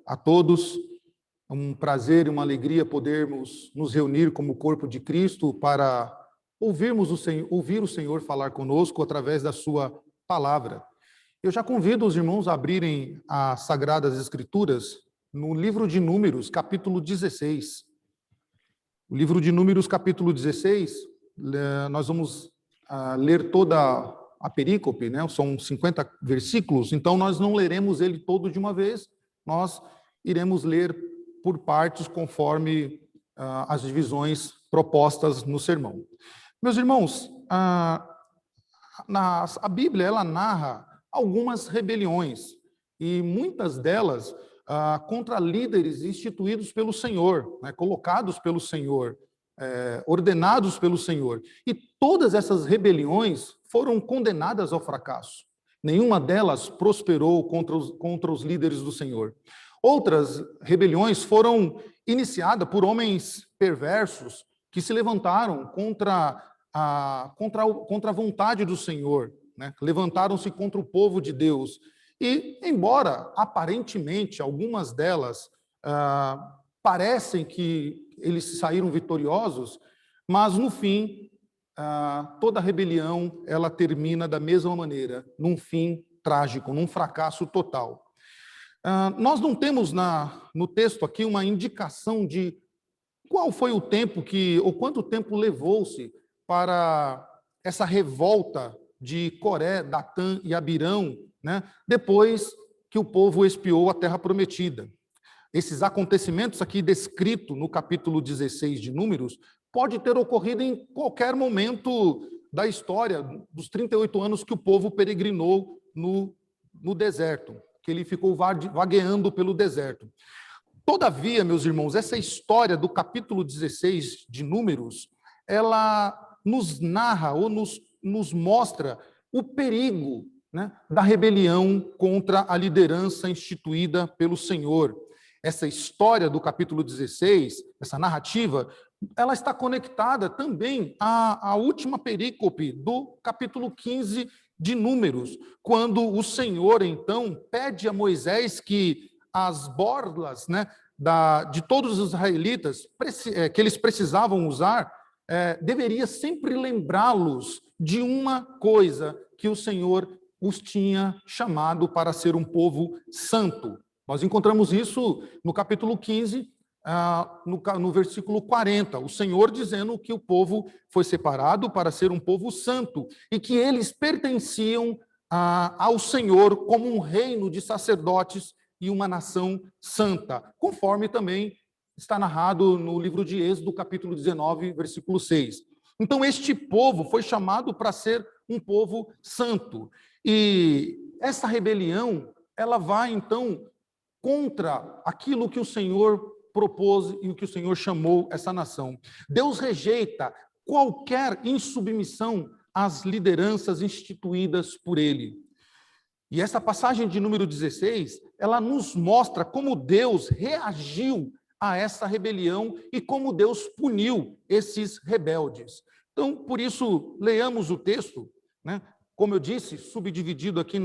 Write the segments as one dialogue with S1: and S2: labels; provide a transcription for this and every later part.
S1: a todos. É um prazer e uma alegria podermos nos reunir como corpo de Cristo para ouvir o Senhor falar conosco através da sua palavra. Eu já convido os irmãos a abrirem as Sagradas Escrituras no livro de Números, capítulo 16. O livro de Números, capítulo 16, nós vamos ler toda a perícope, né? São 50 versículos, então nós não leremos ele todo de uma vez, nós iremos ler por partes conforme as divisões propostas no sermão. Meus irmãos, a Bíblia ela narra algumas rebeliões, e muitas delas contra líderes instituídos pelo Senhor, né, colocados pelo Senhor, ordenados pelo Senhor. E todas essas rebeliões foram condenadas ao fracasso. Nenhuma delas prosperou contra os líderes do Senhor. Outras rebeliões foram iniciadas por homens perversos que se levantaram contra a vontade do Senhor, né? Levantaram-se contra o povo de Deus. E, embora, aparentemente, algumas delas parecem que eles saíram vitoriosos, mas, no fim, toda rebelião ela termina da mesma maneira, num fim trágico, num fracasso total. Nós não temos no texto aqui uma indicação de qual foi o tempo ou quanto tempo levou-se para essa revolta de Coré, Datã e Abirão, né, depois que o povo espiou a terra prometida. Esses acontecimentos aqui descritos no capítulo 16 de Números pode ter ocorrido em qualquer momento da história dos 38 anos que o povo peregrinou no deserto, que ele ficou vagueando pelo deserto. Todavia, meus irmãos, essa história do capítulo 16 de Números, ela nos narra ou nos mostra o perigo, né, da rebelião contra a liderança instituída pelo Senhor. Essa história do capítulo 16, essa narrativa, ela está conectada também à última perícope do capítulo 15 de Números, quando o Senhor, então, pede a Moisés que as borlas, né, de todos os israelitas que eles precisavam usar, deveria sempre lembrá-los de uma coisa que o Senhor os tinha chamado para ser um povo santo. Nós encontramos isso no capítulo 15, no versículo 40, o Senhor dizendo que o povo foi separado para ser um povo santo e que eles pertenciam ao Senhor como um reino de sacerdotes e uma nação santa, conforme também está narrado no livro de Êxodo, capítulo 19, versículo 6. Então, este povo foi chamado para ser um povo santo. E essa rebelião, ela vai, então, contra aquilo que o Senhor propôs e o que o Senhor chamou essa nação. Deus rejeita qualquer insubmissão às lideranças instituídas por ele. E essa passagem de número 16, ela nos mostra como Deus reagiu a essa rebelião e como Deus puniu esses rebeldes. Então, por isso, leamos o texto, né? Como eu disse, subdividido aqui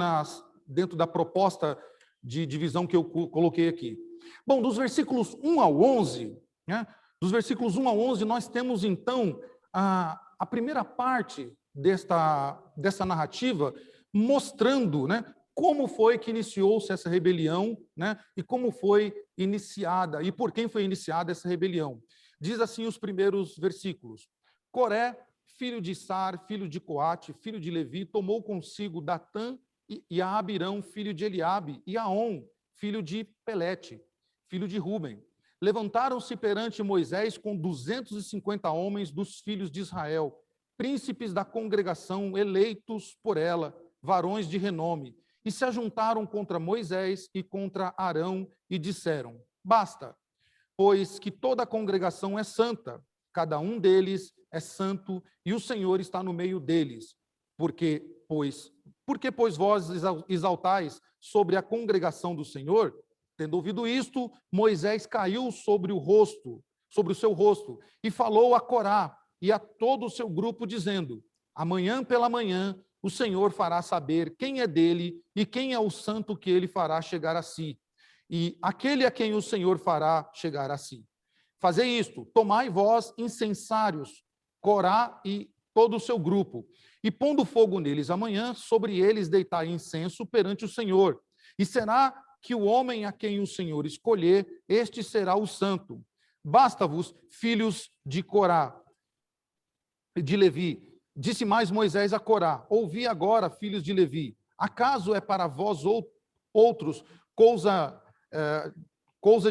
S1: dentro da proposta de divisão que eu coloquei aqui. Bom, dos versículos 1 ao 11, né? Dos versículos 1 ao 11, nós temos, então, a primeira parte dessa narrativa, mostrando, né, como foi que iniciou-se essa rebelião, né, e como foi iniciada, e por quem foi iniciada essa rebelião. Diz assim os primeiros versículos: Coré, filho de Sar, filho de Coate, filho de Levi, tomou consigo Datã e a Abirão, filho de Eliabe, e Aon, filho de Pelete, filho de Ruben. Levantaram-se perante Moisés com 250 homens dos filhos de Israel, príncipes da congregação, eleitos por ela, varões de renome, e se ajuntaram contra Moisés e contra Arão e disseram: basta, pois que toda a congregação é santa, cada um deles é santo e o Senhor está no meio deles. Porque, pois vós exaltais sobre a congregação do Senhor? Tendo ouvido isto, Moisés caiu sobre o seu rosto, e falou a Corá e a todo o seu grupo, dizendo: amanhã pela manhã o Senhor fará saber quem é dele e quem é o santo que ele fará chegar a si. e aquele a quem o Senhor fará chegar a si. Fazei isto, tomai vós incensários, Corá e todo o seu grupo, e pondo fogo neles amanhã, sobre eles deitai incenso perante o Senhor. E será que o homem a quem o Senhor escolher, este será o santo. Basta-vos, filhos de Corá, de Levi. Disse mais Moisés a Corá: ouvi agora, filhos de Levi, acaso é para vós outros coisa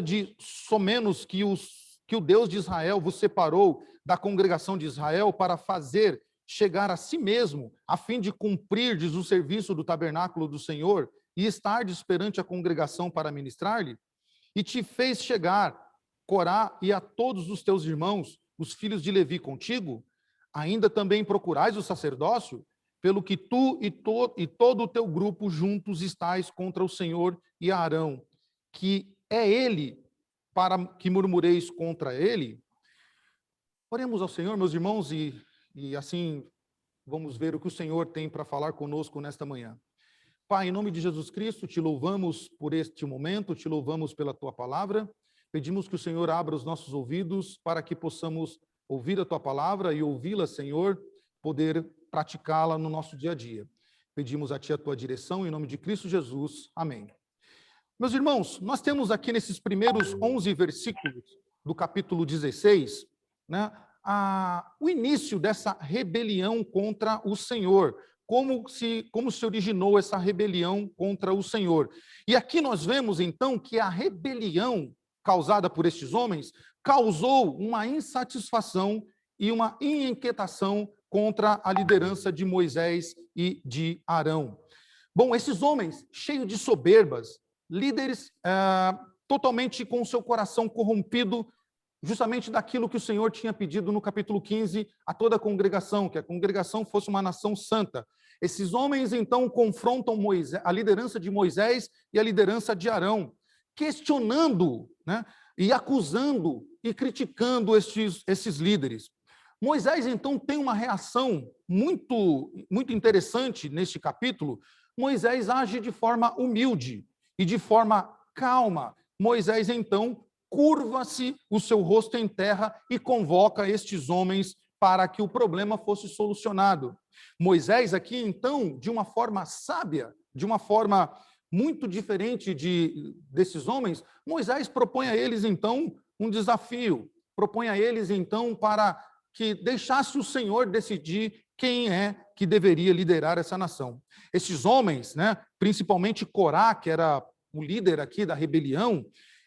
S1: de somenos que o Deus de Israel vos separou da congregação de Israel para fazer chegar a si mesmo, a fim de cumprirdes o serviço do tabernáculo do Senhor e estardes perante a congregação para ministrar-lhe? E te fez chegar, Corá, e a todos os teus irmãos, os filhos de Levi, contigo? Ainda também procurais o sacerdócio? Pelo que tu e todo o teu grupo juntos estáis contra o Senhor e Arão, que é ele, para que murmureis contra ele? Oremos ao Senhor, meus irmãos, e assim vamos ver o que o Senhor tem para falar conosco nesta manhã. Pai, em nome de Jesus Cristo, te louvamos por este momento, te louvamos pela tua palavra, pedimos que o Senhor abra os nossos ouvidos para que possamos ouvir a tua palavra e ouvi-la, Senhor, poder praticá-la no nosso dia a dia. Pedimos a ti a tua direção, em nome de Cristo Jesus. Amém. Meus irmãos, nós temos aqui nesses primeiros 11 versículos do capítulo 16, né, o início dessa rebelião contra o Senhor, como se originou essa rebelião contra o Senhor. E aqui nós vemos, então, que a rebelião causada por estes homens causou uma insatisfação e uma inquietação contra a liderança de Moisés e de Arão. Bom, esses homens, cheios de soberbas, líderes totalmente com o seu coração corrompido, justamente daquilo que o Senhor tinha pedido no capítulo 15 a toda a congregação, que a congregação fosse uma nação santa. Esses homens, então, confrontam a liderança de Moisés e a liderança de Arão, questionando, né, e acusando e criticando esses líderes. Moisés, então, tem uma reação muito interessante neste capítulo. Moisés age de forma humilde e de forma calma. Moisés, então, curva-se o seu rosto em terra e convoca estes homens para que o problema fosse solucionado. Moisés aqui, então, de uma forma sábia, de uma forma muito diferente desses homens, Moisés propõe a eles, então, um desafio. Propõe a eles, então, para que deixasse o Senhor decidir quem é que deveria liderar essa nação. Esses homens, né, principalmente Corá, que era o líder aqui da rebelião,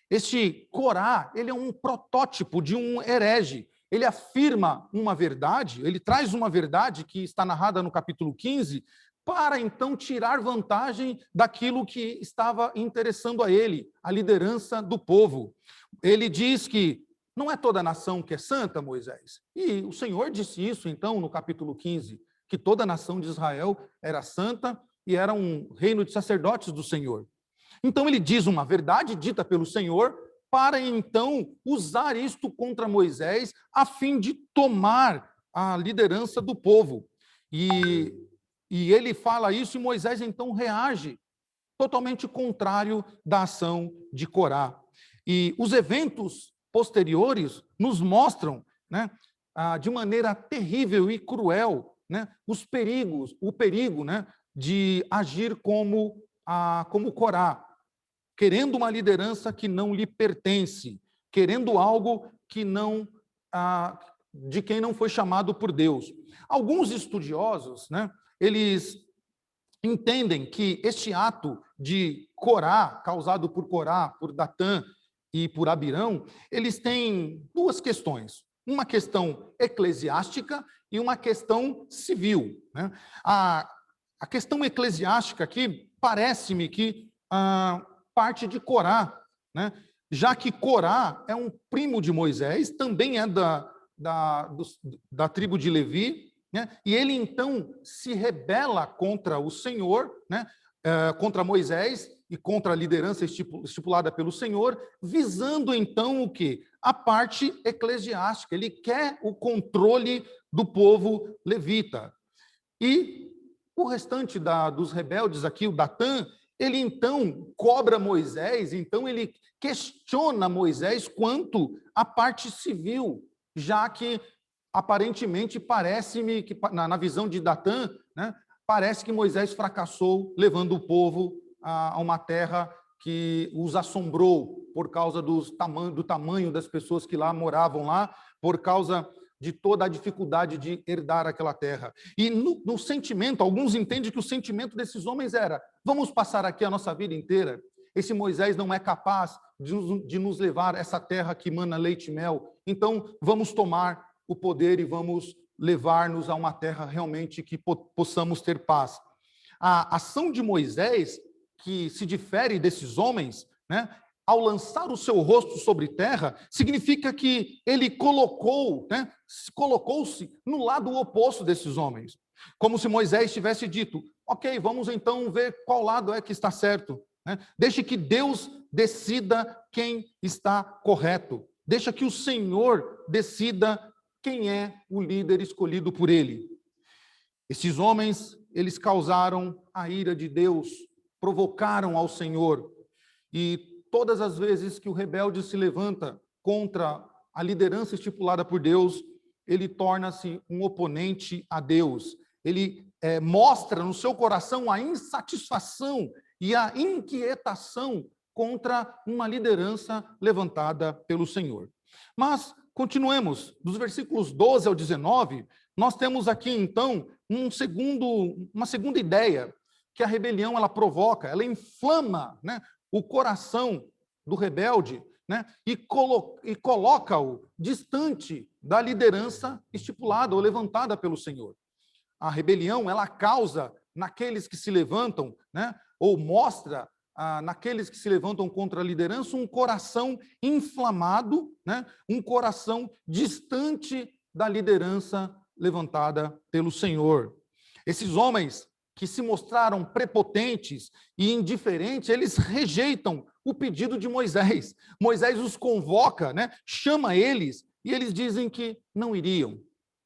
S1: este Corá, ele é um protótipo de um herege. Ele afirma uma verdade, ele traz uma verdade que está narrada no capítulo 15, para então tirar vantagem daquilo que estava interessando a ele, a liderança do povo. Ele diz que não é toda nação que é santa, Moisés. E o Senhor disse isso, então, no capítulo 15, que toda a nação de Israel era santa e era um reino de sacerdotes do Senhor. Então ele diz uma verdade dita pelo Senhor para então usar isto contra Moisés a fim de tomar a liderança do povo. E ele fala isso e Moisés então reage totalmente contrário da ação de Corá. E os eventos posteriores nos mostram, né, de maneira terrível e cruel, né, o perigo, né, de agir como Corá, querendo uma liderança que não lhe pertence, querendo algo que não de quem não foi chamado por Deus. Alguns estudiosos, né, eles entendem que este ato de Corá, causado por Corá, por Datã e por Abirão, eles têm duas questões. Uma questão eclesiástica e uma questão civil, né? A questão eclesiástica aqui parece-me que parte de Corá, né? Já que Corá é um primo de Moisés, também é da tribo de Levi, né? E ele então se rebela contra o Senhor, né? Contra Moisés e contra a liderança estipulada pelo Senhor, visando então o quê? A parte eclesiástica. Ele quer o controle do povo levita. E o restante dos rebeldes aqui, o Datã, ele então cobra Moisés, então ele questiona Moisés quanto à parte civil, já que aparentemente parece-me que, na visão de Datã, né, parece que Moisés fracassou levando o povo a uma terra que os assombrou por causa do tamanho das pessoas que lá moravam lá, por causa de toda a dificuldade de herdar aquela terra. E no sentimento, alguns entendem que o sentimento desses homens era: vamos passar aqui a nossa vida inteira? Esse Moisés não é capaz de nos levar a essa terra que mana leite e mel, então vamos tomar o poder e vamos levar-nos a uma terra realmente que possamos ter paz. A ação de Moisés, que se difere desses homens, né, ao lançar o seu rosto sobre terra, significa que ele colocou-se no lado oposto desses homens. Como se Moisés tivesse dito: ok, vamos então ver qual lado é que está certo. Né? Deixe que Deus decida quem está correto. Deixa que o Senhor decida quem é o líder escolhido por ele. Esses homens, eles causaram a ira de Deus, provocaram ao Senhor. E todas as vezes que o rebelde se levanta contra a liderança estipulada por Deus, ele torna-se um oponente a Deus. Ele mostra no seu coração a insatisfação e a inquietação contra uma liderança levantada pelo Senhor. Mas continuemos, dos versículos 12 ao 19, nós temos aqui então uma segunda ideia que a rebelião ela provoca, ela inflama, né, o coração do rebelde, né, e coloca-o distante da liderança estipulada ou levantada pelo Senhor. A rebelião ela causa naqueles que se levantam, né, ou mostra naqueles que se levantam contra a liderança um coração inflamado, né, um coração distante da liderança levantada pelo Senhor. Esses homens que se mostraram prepotentes e indiferentes, eles rejeitam o pedido de Moisés. Moisés os convoca, né, chama eles, e eles dizem que não iriam,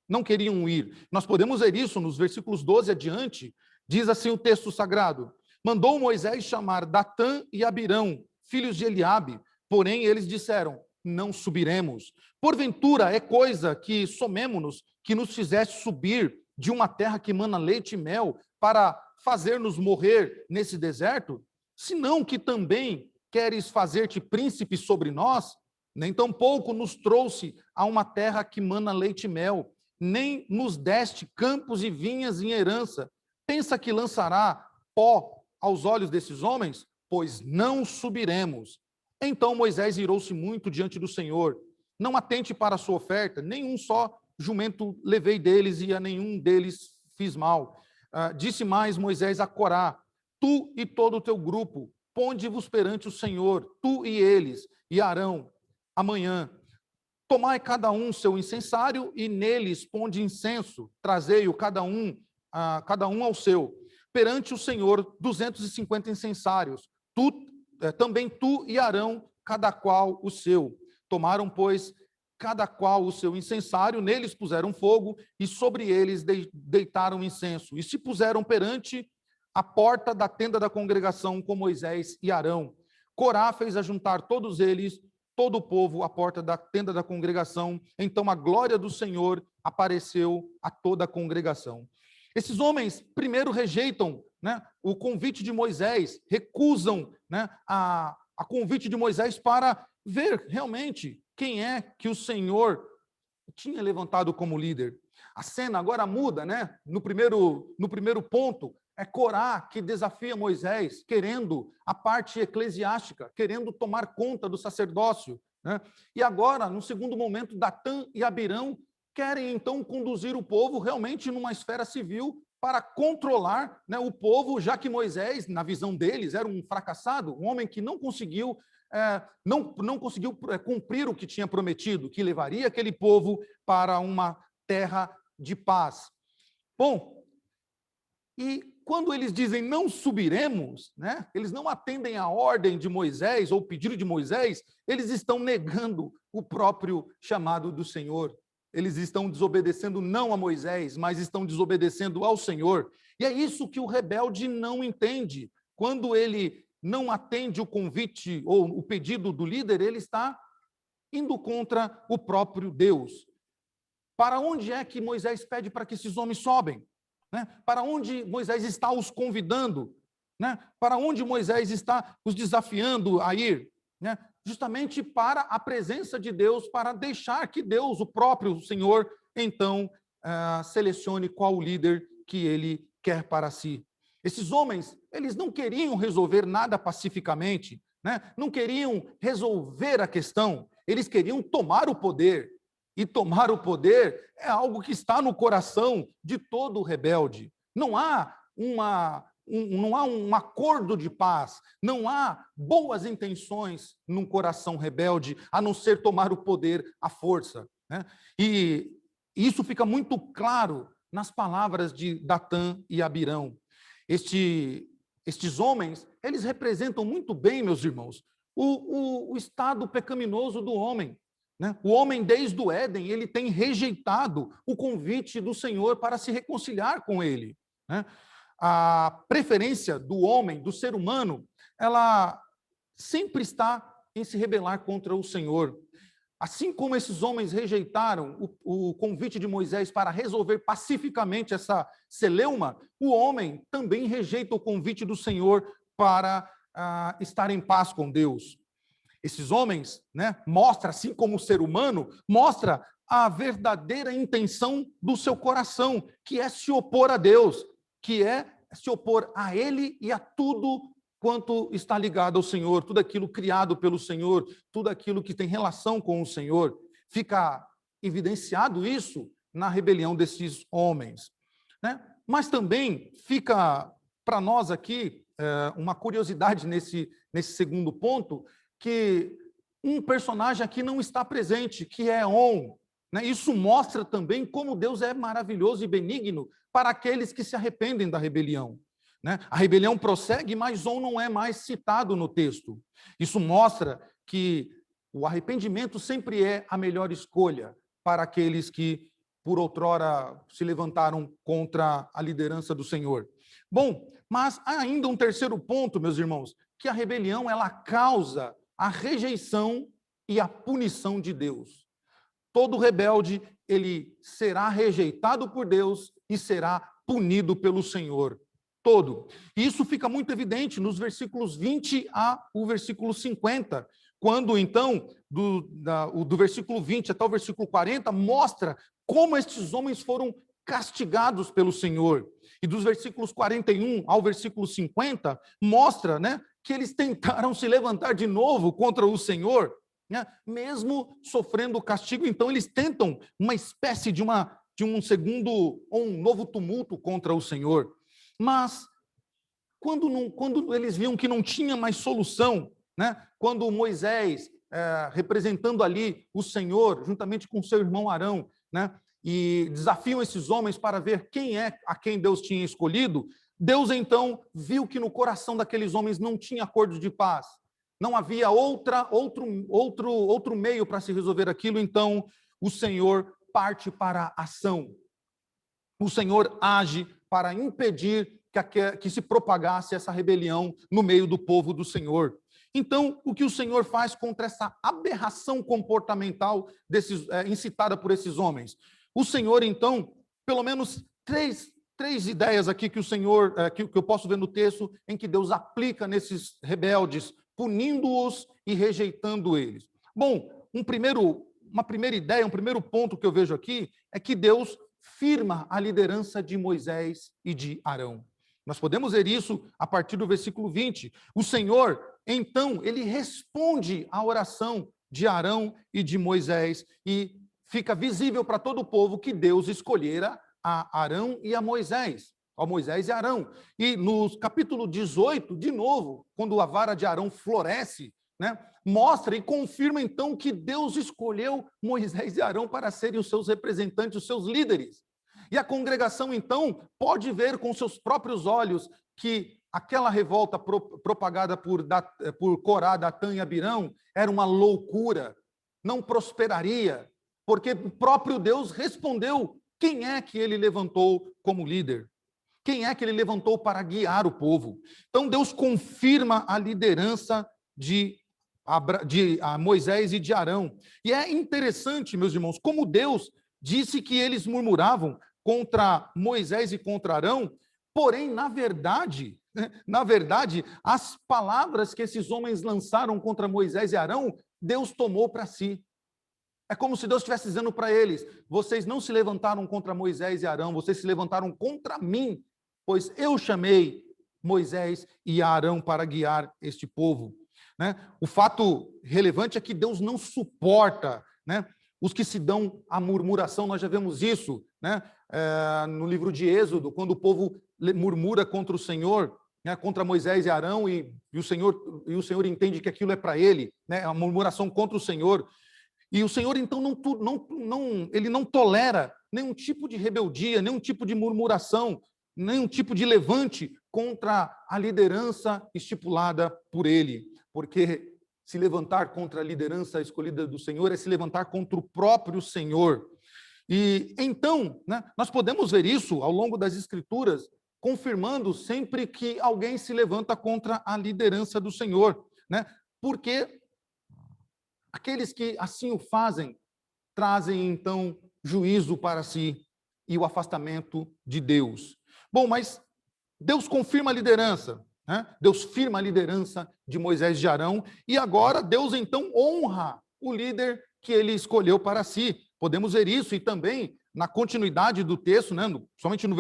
S1: não queriam ir. Nós podemos ver isso nos versículos 12 adiante, diz assim o texto sagrado: mandou Moisés chamar Datã e Abirão, filhos de Eliabe, porém eles disseram: não subiremos. Porventura é coisa que somemo-nos, que nos fizesse subir de uma terra que mana leite e mel, para fazer-nos morrer nesse deserto? Senão que também queres fazer-te príncipe sobre nós? Nem tampouco nos trouxe a uma terra que mana leite e mel, nem nos deste campos e vinhas em herança. Pensa que lançará pó aos olhos desses homens? Pois não subiremos. Então Moisés irou-se muito diante do Senhor. Não atente para a sua oferta, nenhum só jumento levei deles e a nenhum deles fiz mal. Disse mais Moisés a Corá: tu e todo o teu grupo, ponde-vos perante o Senhor, tu e eles, e Arão, amanhã. Tomai cada um seu incensário e neles ponde incenso, trazei-o cada um ao seu. Perante o Senhor 250 incensários, também tu e Arão, cada qual o seu. Tomaram, pois, cada qual o seu incensário, neles puseram fogo, e sobre eles deitaram incenso. E se puseram perante a porta da tenda da congregação com Moisés e Arão. Corá fez ajuntar todos eles, todo o povo, à porta da tenda da congregação. Então a glória do Senhor apareceu a toda a congregação. Esses homens primeiro rejeitam, né, o convite de Moisés, recusam, né, a convite de Moisés para ver realmente quem é que o Senhor tinha levantado como líder. A cena agora muda, né? No primeiro ponto, é Corá que desafia Moisés, querendo a parte eclesiástica, querendo tomar conta do sacerdócio, né? E agora, no segundo momento, Datã e Abirão querem então conduzir o povo realmente numa esfera civil para controlar, né, o povo, já que Moisés, na visão deles, era um fracassado, um homem que não conseguiu cumprir o que tinha prometido, que levaria aquele povo para uma terra de paz. Bom, e quando eles dizem não subiremos, né, eles não atendem à ordem de Moisés ou o pedido de Moisés, eles estão negando o próprio chamado do Senhor. Eles estão desobedecendo não a Moisés, mas estão desobedecendo ao Senhor. E é isso que o rebelde não entende. Quando ele não atende o convite ou o pedido do líder, ele está indo contra o próprio Deus. Para onde é que Moisés pede para que esses homens sobem? Né? Para onde Moisés está os convidando? Né? Para onde Moisés está os desafiando a ir? Né? Justamente para a presença de Deus, para deixar que Deus, o próprio Senhor, então, selecione qual líder que ele quer para si. Esses homens, eles não queriam resolver nada pacificamente, né? Não queriam resolver a questão, eles queriam tomar o poder. E tomar o poder é algo que está no coração de todo rebelde. Não há um acordo de paz, não há boas intenções num coração rebelde, a não ser tomar o poder à força, né? E isso fica muito claro nas palavras de Datã e Abirão. Estes homens, eles representam muito bem, meus irmãos, o estado pecaminoso do homem. Né? O homem, desde o Éden, ele tem rejeitado o convite do Senhor para se reconciliar com ele. Né? A preferência do homem, do ser humano, ela sempre está em se rebelar contra o Senhor. Assim como esses homens rejeitaram o convite de Moisés para resolver pacificamente essa celeuma, o homem também rejeita o convite do Senhor para estar em paz com Deus. Esses homens, né, mostra, assim como o ser humano, mostra a verdadeira intenção do seu coração, que é se opor a Deus, que é se opor a Ele e a tudo quanto está ligado ao Senhor, tudo aquilo criado pelo Senhor, tudo aquilo que tem relação com o Senhor. Fica evidenciado isso na rebelião desses homens, né? Mas também fica para nós aqui uma curiosidade nesse segundo ponto, que um personagem aqui não está presente, que é On. Né? Isso mostra também como Deus é maravilhoso e benigno para aqueles que se arrependem da rebelião. Né? A rebelião prossegue, mas On não é mais citado no texto. Isso mostra que o arrependimento sempre é a melhor escolha para aqueles que, por outrora, se levantaram contra a liderança do Senhor. Bom, mas há ainda um terceiro ponto, meus irmãos, que a rebelião ela causa a rejeição e a punição de Deus. Todo rebelde, ele será rejeitado por Deus e será punido pelo Senhor. Todo. E isso fica muito evidente nos versículos 20 ao versículo 50, quando, então, do versículo 20 até o versículo 40, mostra como estes homens foram castigados pelo Senhor. E dos versículos 41 ao versículo 50, mostra, né, que eles tentaram se levantar de novo contra o Senhor, né? Mesmo sofrendo o castigo, então eles tentam uma espécie de um segundo ou um novo tumulto contra o Senhor. Mas quando eles viam que não tinha mais solução, né? Quando Moisés, representando ali o Senhor, juntamente com seu irmão Arão, né? E desafiam esses homens para ver quem é a quem Deus tinha escolhido, Deus, então, viu que no coração daqueles homens não tinha acordo de paz. Não havia outro meio para se resolver aquilo, então o Senhor parte para a ação. O Senhor age para impedir que se propagasse essa rebelião no meio do povo do Senhor. Então, o que o Senhor faz contra essa aberração comportamental incitada por esses homens? O Senhor, então, pelo menos três ideias aqui que o Senhor, que eu posso ver no texto, em que Deus aplica nesses rebeldes, punindo-os e rejeitando eles. Bom, uma primeira ideia, um primeiro ponto que eu vejo aqui é que Deus firma a liderança de Moisés e de Arão. Nós podemos ver isso a partir do versículo 20. O Senhor, então, ele responde à oração de Arão e de Moisés e fica visível para todo o povo que Deus escolhera a Arão e a Moisés, e Arão. E no capítulo 18, de novo, quando a vara de Arão floresce, né, mostra e confirma então que Deus escolheu Moisés e Arão para serem os seus representantes, os seus líderes. E a congregação então pode ver com seus próprios olhos que aquela revolta propagada por Corá, Datã e Abirão era uma loucura, não prosperaria, porque o próprio Deus respondeu quem é que ele levantou como líder. Quem é que ele levantou para guiar o povo? Então, Deus confirma a liderança de Moisés e de Arão. E é interessante, meus irmãos, como Deus disse que eles murmuravam contra Moisés e contra Arão, porém, na verdade, as palavras que esses homens lançaram contra Moisés e Arão, Deus tomou para si. É como se Deus estivesse dizendo para eles: vocês não se levantaram contra Moisés e Arão, vocês se levantaram contra mim, pois eu chamei Moisés e Arão para guiar este povo. Né? O fato relevante é que Deus não suporta, né, os que se dão à murmuração. Nós já vemos isso, né, no livro de Êxodo, quando o povo murmura contra o Senhor, né, contra Moisés e Arão, e o Senhor entende que aquilo é para ele, né, a murmuração contra o Senhor. E o Senhor, então, ele não tolera nenhum tipo de rebeldia, nenhum tipo de murmuração, nenhum tipo de levante contra a liderança estipulada por ele. Porque se levantar contra a liderança escolhida do Senhor é se levantar contra o próprio Senhor. E então, né, nós podemos ver isso ao longo das Escrituras, confirmando sempre que alguém se levanta contra a liderança do Senhor, né? Porque aqueles que assim o fazem, trazem então juízo para si e o afastamento de Deus. Bom, mas Deus confirma a liderança, né? Deus firma a liderança de Moisés e de Arão, e agora Deus então honra o líder que ele escolheu para si. Podemos ver isso, e também na continuidade do texto, né, somente no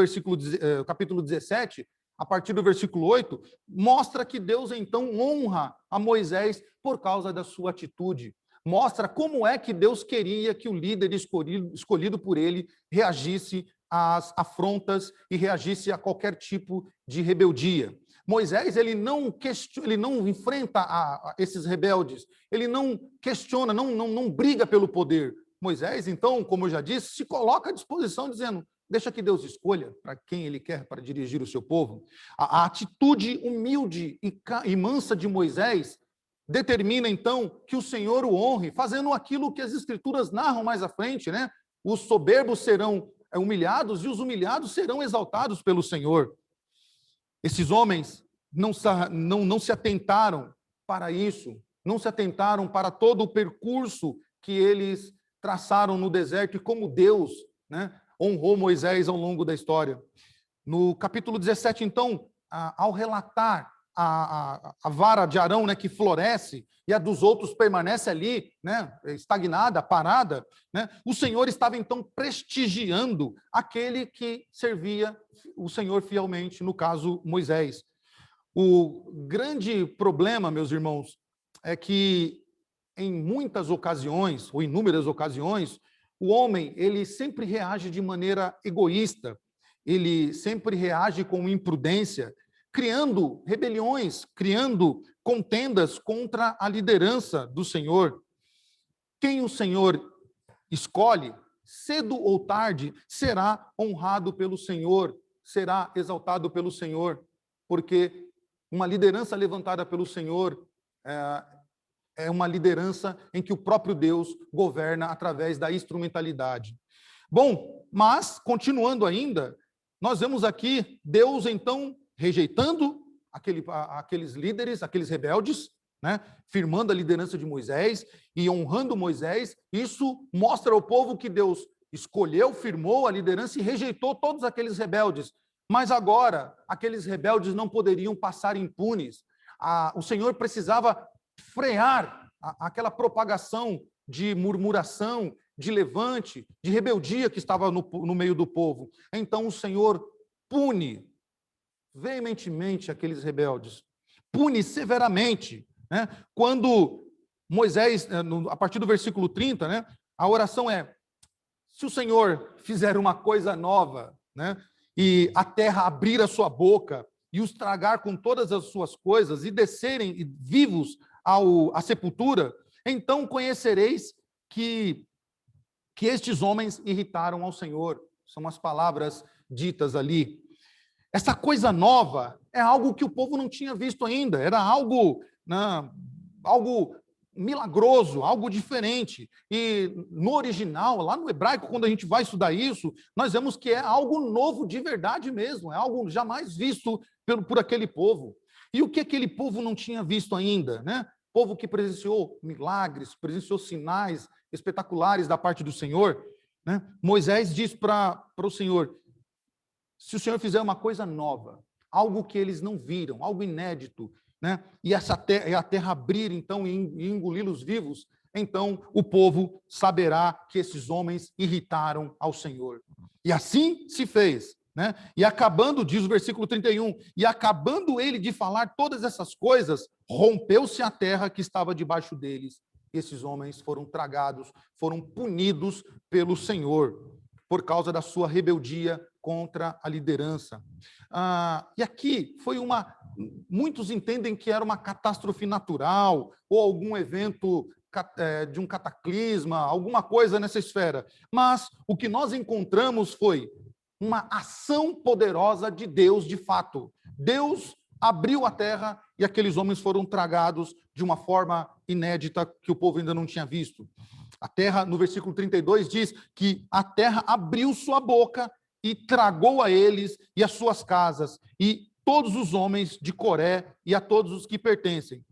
S1: capítulo 17, a partir do versículo 8, mostra que Deus então honra a Moisés por causa da sua atitude. Mostra como é que Deus queria que o líder escolhido por ele reagisse às afrontas e reagisse a qualquer tipo de rebeldia. Moisés, ele não enfrenta esses rebeldes, ele não questiona, não briga pelo poder. Moisés, então, como eu já disse, se coloca à disposição, dizendo: deixa que Deus escolha para quem ele quer para dirigir o seu povo. A atitude humilde e mansa de Moisés determina, então, que o Senhor o honre, fazendo aquilo que as Escrituras narram mais à frente, né? Os soberbos serão humilhados e os humilhados serão exaltados pelo Senhor. Esses homens não se atentaram para isso, não se atentaram para todo o percurso que eles traçaram no deserto e como Deus, né, honrou Moisés ao longo da história. No capítulo 17, então, ao relatar a vara de Arão, né, que floresce, e a dos outros permanece ali, né, estagnada, parada, né, o Senhor estava então prestigiando aquele que servia o Senhor fielmente, no caso Moisés. O grande problema, meus irmãos, é que em muitas ocasiões, ou inúmeras ocasiões, o homem, ele sempre reage de maneira egoísta, ele sempre reage com imprudência, criando rebeliões, criando contendas contra a liderança do Senhor. Quem o Senhor escolhe, cedo ou tarde, será honrado pelo Senhor, será exaltado pelo Senhor, porque uma liderança levantada pelo Senhor é uma liderança em que o próprio Deus governa através da instrumentalidade. Bom, mas, continuando ainda, nós vemos aqui Deus, então, rejeitando aqueles líderes, aqueles rebeldes, né, firmando a liderança de Moisés e honrando Moisés. Isso mostra ao povo que Deus escolheu, firmou a liderança e rejeitou todos aqueles rebeldes. Mas agora, aqueles rebeldes não poderiam passar impunes. O Senhor precisava frear aquela propagação de murmuração, de levante, de rebeldia que estava no meio do povo. Então o Senhor pune veementemente aqueles rebeldes, pune severamente, né? Quando Moisés, a partir do versículo 30, né, a oração é: se o Senhor fizer uma coisa nova, né, e a terra abrir a sua boca e os tragar com todas as suas coisas e descerem vivos à sepultura, então conhecereis que estes homens irritaram ao Senhor. São as palavras ditas ali. Essa coisa nova é algo que o povo não tinha visto ainda, era algo milagroso, algo diferente. E no original, lá no hebraico, quando a gente vai estudar isso, nós vemos que é algo novo de verdade mesmo, é algo jamais visto por aquele povo. E o que aquele povo não tinha visto ainda, né? Povo que presenciou milagres, presenciou sinais espetaculares da parte do Senhor, né? Moisés diz para o Senhor: se o Senhor fizer uma coisa nova, algo que eles não viram, algo inédito, né? E a terra abrir, então, e engoli-los vivos, então o povo saberá que esses homens irritaram ao Senhor. E assim se fez, né? E acabando, diz o versículo 31, e acabando ele de falar todas essas coisas, rompeu-se a terra que estava debaixo deles. Esses homens foram tragados, foram punidos pelo Senhor, por causa da sua rebeldia contra a liderança. E aqui foi muitos entendem que era uma catástrofe natural, ou algum evento de um cataclisma, alguma coisa nessa esfera. Mas o que nós encontramos foi uma ação poderosa de Deus de fato. Deus abriu a terra e aqueles homens foram tragados de uma forma inédita que o povo ainda não tinha visto. A terra, no versículo 32, diz que a terra abriu sua boca e tragou a eles e as suas casas, e todos os homens de Coré e a todos os que pertencem.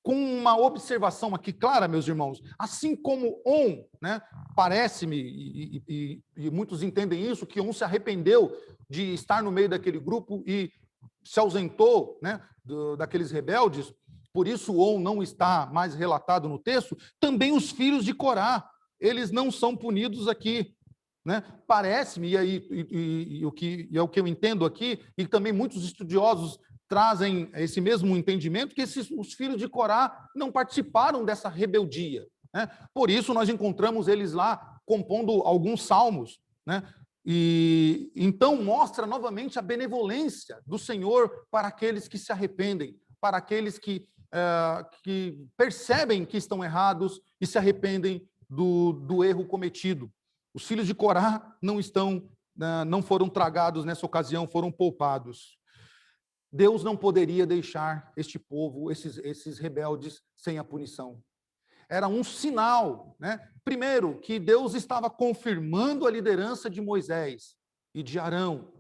S1: Com uma observação aqui clara, meus irmãos, assim como On, né, parece-me, e muitos entendem isso, que On se arrependeu de estar no meio daquele grupo e se ausentou, né, daqueles rebeldes, por isso On não está mais relatado no texto, também os filhos de Corá, eles não são punidos aqui, né? Parece-me, e o que eu entendo aqui, e também muitos estudiosos trazem esse mesmo entendimento, que os filhos de Corá não participaram dessa rebeldia, né? Por isso nós encontramos eles lá compondo alguns salmos, né? E então mostra novamente a benevolência do Senhor para aqueles que se arrependem, para aqueles que percebem que estão errados e se arrependem do erro cometido. Os filhos de Corá não foram tragados nessa ocasião, foram poupados. Deus não poderia deixar este povo, esses rebeldes, sem a punição. Era um sinal, né? Primeiro, que Deus estava confirmando a liderança de Moisés e de Arão,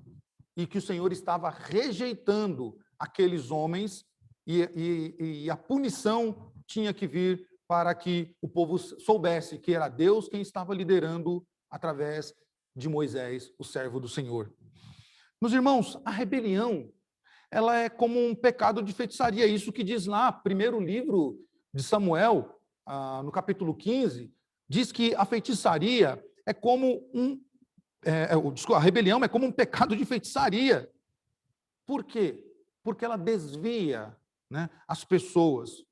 S1: e que o Senhor estava rejeitando aqueles homens, e a punição tinha que vir para que o povo soubesse que era Deus quem estava liderando através de Moisés, o servo do Senhor. Meus irmãos, a rebelião, ela é como um pecado de feitiçaria. Isso que diz lá, primeiro livro de Samuel, no capítulo 15, diz que a feitiçaria é como a rebelião é como um pecado de feitiçaria. Por quê? Porque ela desvia, né, as pessoas.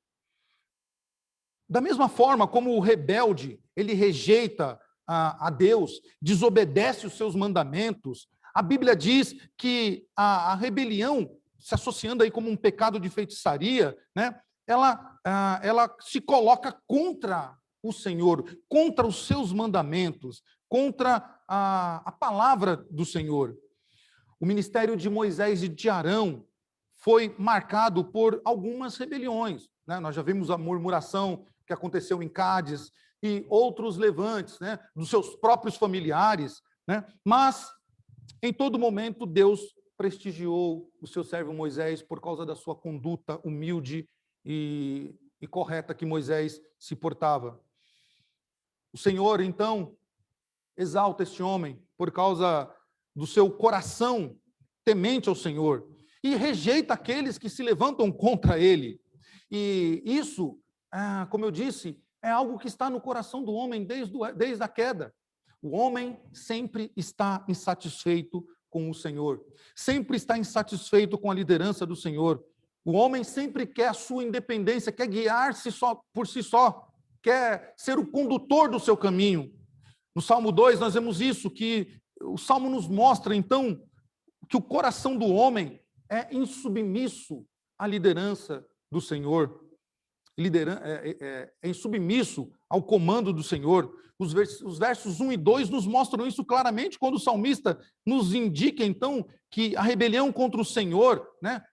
S1: Da mesma forma como o rebelde, ele rejeita a Deus, desobedece os seus mandamentos, a Bíblia diz que a rebelião, se associando aí como um pecado de feitiçaria, né, ela se coloca contra o Senhor, contra os seus mandamentos, contra a palavra do Senhor. O ministério de Moisés e de Arão foi marcado por algumas rebeliões, né? Nós já vimos a murmuração que aconteceu em Cádiz e outros levantes, né, dos seus próprios familiares, né? Mas, em todo momento, Deus prestigiou o seu servo Moisés por causa da sua conduta humilde e correta que Moisés se portava. O Senhor, então, exalta este homem por causa do seu coração temente ao Senhor e rejeita aqueles que se levantam contra ele. E isso, como eu disse, é algo que está no coração do homem desde a queda. O homem sempre está insatisfeito com o Senhor, sempre está insatisfeito com a liderança do Senhor. O homem sempre quer a sua independência, quer guiar-se só por si só, quer ser o condutor do seu caminho. No Salmo 2, nós vemos isso, que o Salmo nos mostra, então, que o coração do homem é insubmisso à liderança do Senhor, é insubmisso ao comando do Senhor. Os versos 1 e 2 nos mostram isso claramente, quando o salmista nos indica, então, que a rebelião contra o Senhor, né,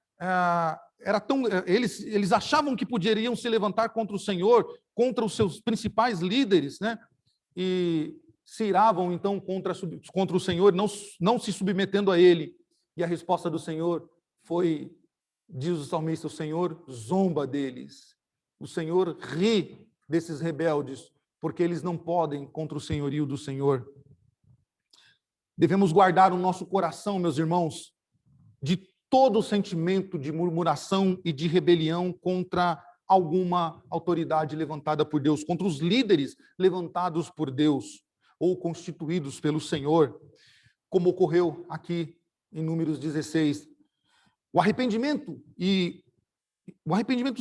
S1: eles achavam que poderiam se levantar contra o Senhor, contra os seus principais líderes, né? E se iravam, então, contra o Senhor, não se submetendo a ele. E a resposta do Senhor foi, diz o salmista, o Senhor zomba deles. O Senhor ri desses rebeldes, porque eles não podem contra o senhorio do Senhor. Devemos guardar o nosso coração, meus irmãos, de todo sentimento de murmuração e de rebelião contra alguma autoridade levantada por Deus, contra os líderes levantados por Deus ou constituídos pelo Senhor, como ocorreu aqui em Números 16. O arrependimento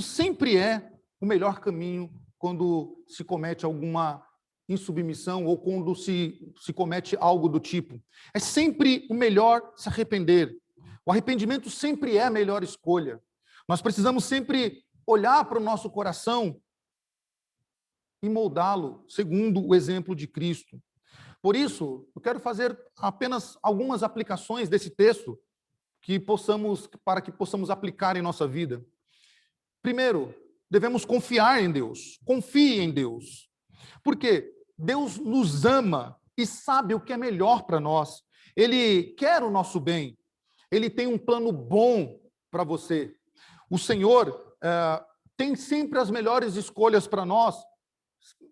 S1: sempre é o melhor caminho quando se comete alguma insubmissão ou quando se comete algo do tipo. É sempre o melhor se arrepender. O arrependimento sempre é a melhor escolha. Nós precisamos sempre olhar para o nosso coração e moldá-lo segundo o exemplo de Cristo. Por isso, eu quero fazer apenas algumas aplicações desse texto para que possamos aplicar em nossa vida. Primeiro, devemos confiar em Deus. Confie em Deus. Porque Deus nos ama e sabe o que é melhor para nós. Ele quer o nosso bem. Ele tem um plano bom para você. O Senhor tem sempre as melhores escolhas para nós,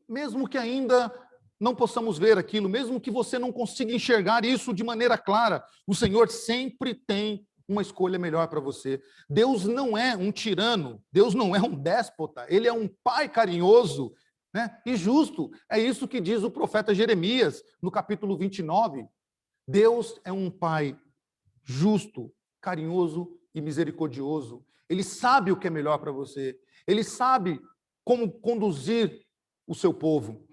S1: mesmo que ainda não possamos ver aquilo, mesmo que você não consiga enxergar isso de maneira clara, o Senhor sempre tem uma escolha melhor para você. Deus não é um tirano, Deus não é um déspota, Ele é um pai carinhoso, né, e justo. É isso que diz o profeta Jeremias, no capítulo 29. Deus é um pai justo, carinhoso e misericordioso. Ele sabe o que é melhor para você. Ele sabe como conduzir o seu povo.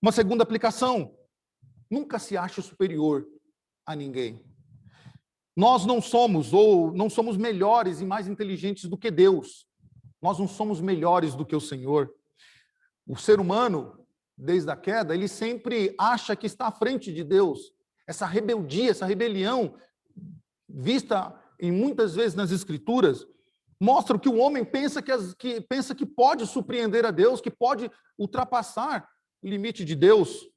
S1: Uma segunda aplicação: nunca se ache superior a ninguém. Nós não somos melhores e mais inteligentes do que Deus. Nós não somos melhores do que o Senhor. O ser humano, desde a queda, ele sempre acha que está à frente de Deus. Essa rebeldia, essa rebelião, vista em muitas vezes nas Escrituras, mostra que o homem pensa que pode surpreender a Deus, que pode ultrapassar o limite de Deus.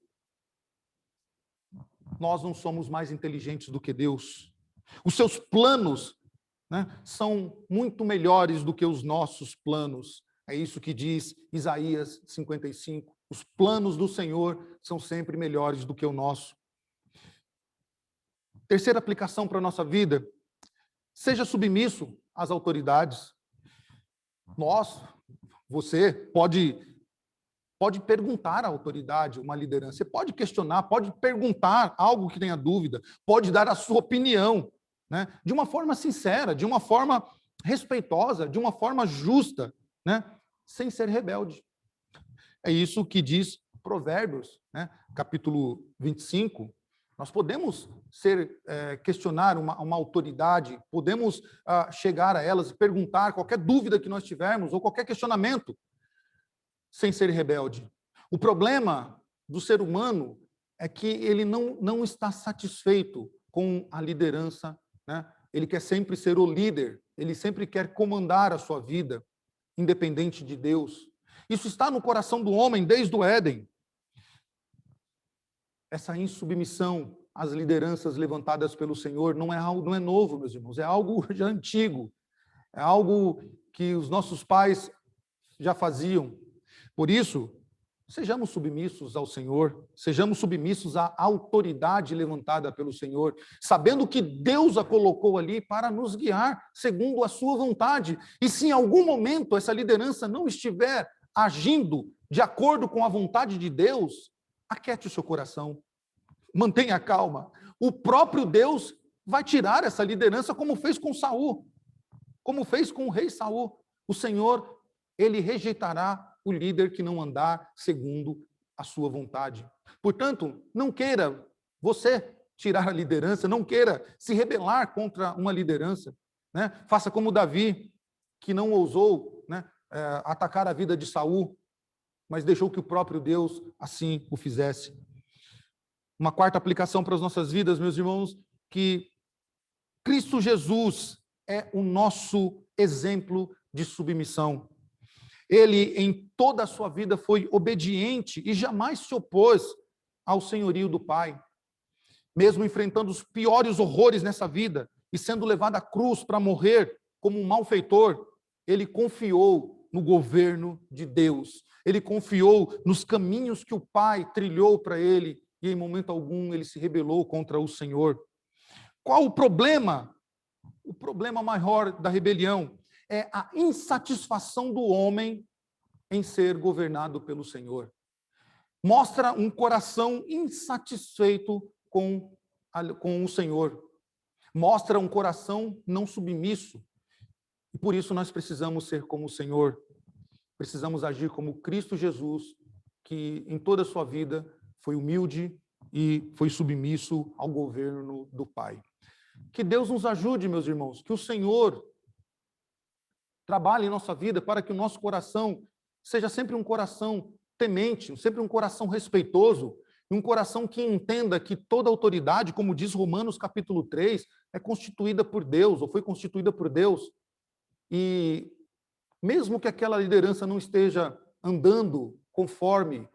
S1: Nós não somos mais inteligentes do que Deus. Os seus planos, né, são muito melhores do que os nossos planos. É isso que diz Isaías 55. Os planos do Senhor são sempre melhores do que o nosso. Terceira aplicação para a nossa vida: seja submisso às autoridades. Você pode perguntar à autoridade, uma liderança. Você pode questionar, pode perguntar algo que tenha dúvida, pode dar a sua opinião, né, de uma forma sincera, de uma forma respeitosa, de uma forma justa, né, sem ser rebelde. É isso que diz Provérbios, né, capítulo 25. Nós podemos questionar uma autoridade, podemos chegar a elas e perguntar qualquer dúvida que nós tivermos ou qualquer questionamento, sem ser rebelde. O problema do ser humano é que ele não está satisfeito com a liderança, né? Ele quer sempre ser o líder, ele sempre quer comandar a sua vida, independente de Deus. Isso está no coração do homem desde o Éden. Essa insubmissão às lideranças levantadas pelo Senhor não é novo, meus irmãos, é algo já antigo, é algo que os nossos pais já faziam. Por isso, sejamos submissos ao Senhor, sejamos submissos à autoridade levantada pelo Senhor, sabendo que Deus a colocou ali para nos guiar segundo a sua vontade. E se em algum momento essa liderança não estiver agindo de acordo com a vontade de Deus, aquete o seu coração, mantenha calma. O próprio Deus vai tirar essa liderança, como fez com Saul, como fez com o rei Saul. O Senhor, ele rejeitará o líder que não andar segundo a sua vontade. Portanto, não queira você tirar a liderança, não queira se rebelar contra uma liderança, né? Faça como Davi, que não ousou, né, atacar a vida de Saul, mas deixou que o próprio Deus assim o fizesse. Uma quarta aplicação para as nossas vidas, meus irmãos, que Cristo Jesus é o nosso exemplo de submissão. Ele, em toda a sua vida, foi obediente e jamais se opôs ao senhorio do Pai. Mesmo enfrentando os piores horrores nessa vida e sendo levado à cruz para morrer como um malfeitor, ele confiou no governo de Deus. Ele confiou nos caminhos que o Pai trilhou para ele e, em momento algum, ele se rebelou contra o Senhor. Qual o problema? O problema maior da rebelião é a insatisfação do homem em ser governado pelo Senhor. Mostra um coração insatisfeito com o Senhor. Mostra um coração não submisso. E por isso nós precisamos ser como o Senhor. Precisamos agir como Cristo Jesus, que em toda a sua vida foi humilde e foi submisso ao governo do Pai. Que Deus nos ajude, meus irmãos, que o Senhor trabalhe em nossa vida para que o nosso coração seja sempre um coração temente, sempre um coração respeitoso, um coração que entenda que toda autoridade, como diz Romanos capítulo 3, é constituída por Deus, ou foi constituída por Deus. E mesmo que aquela liderança não esteja andando conforme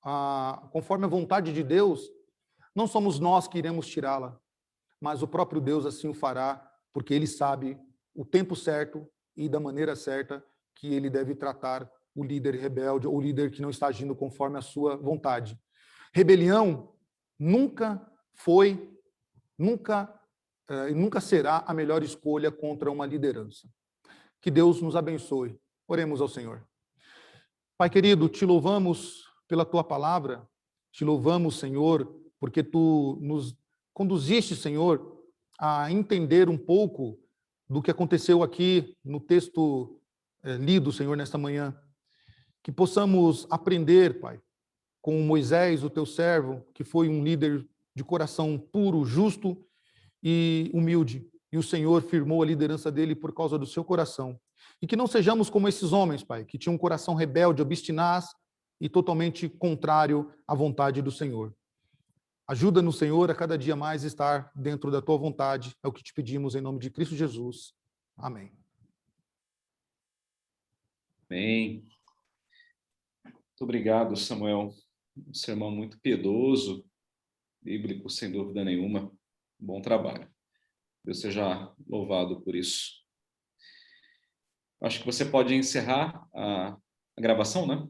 S1: a vontade de Deus, não somos nós que iremos tirá-la, mas o próprio Deus assim o fará, porque ele sabe o tempo certo e da maneira certa que ele deve tratar o líder rebelde ou o líder que não está agindo conforme a sua vontade. Rebelião nunca foi, nunca será a melhor escolha contra uma liderança. Que Deus nos abençoe. Oremos ao Senhor. Pai querido, te louvamos pela tua palavra, te louvamos, Senhor, porque tu nos conduziste, Senhor, a entender um pouco do que aconteceu aqui no texto lido, Senhor, nesta manhã. Que possamos aprender, Pai, com Moisés, o teu servo, que foi um líder de coração puro, justo e humilde. E o Senhor firmou a liderança dele por causa do seu coração. E que não sejamos como esses homens, Pai, que tinham um coração rebelde, obstinaz e totalmente contrário à vontade do Senhor. Ajuda-nos, Senhor, a cada dia mais estar dentro da tua vontade. É o que te pedimos em nome de Cristo Jesus. Amém.
S2: Amém. Muito obrigado, Samuel. Um sermão muito piedoso, bíblico, sem dúvida nenhuma. Bom trabalho. Deus seja louvado por isso. Acho que você pode encerrar a gravação, né?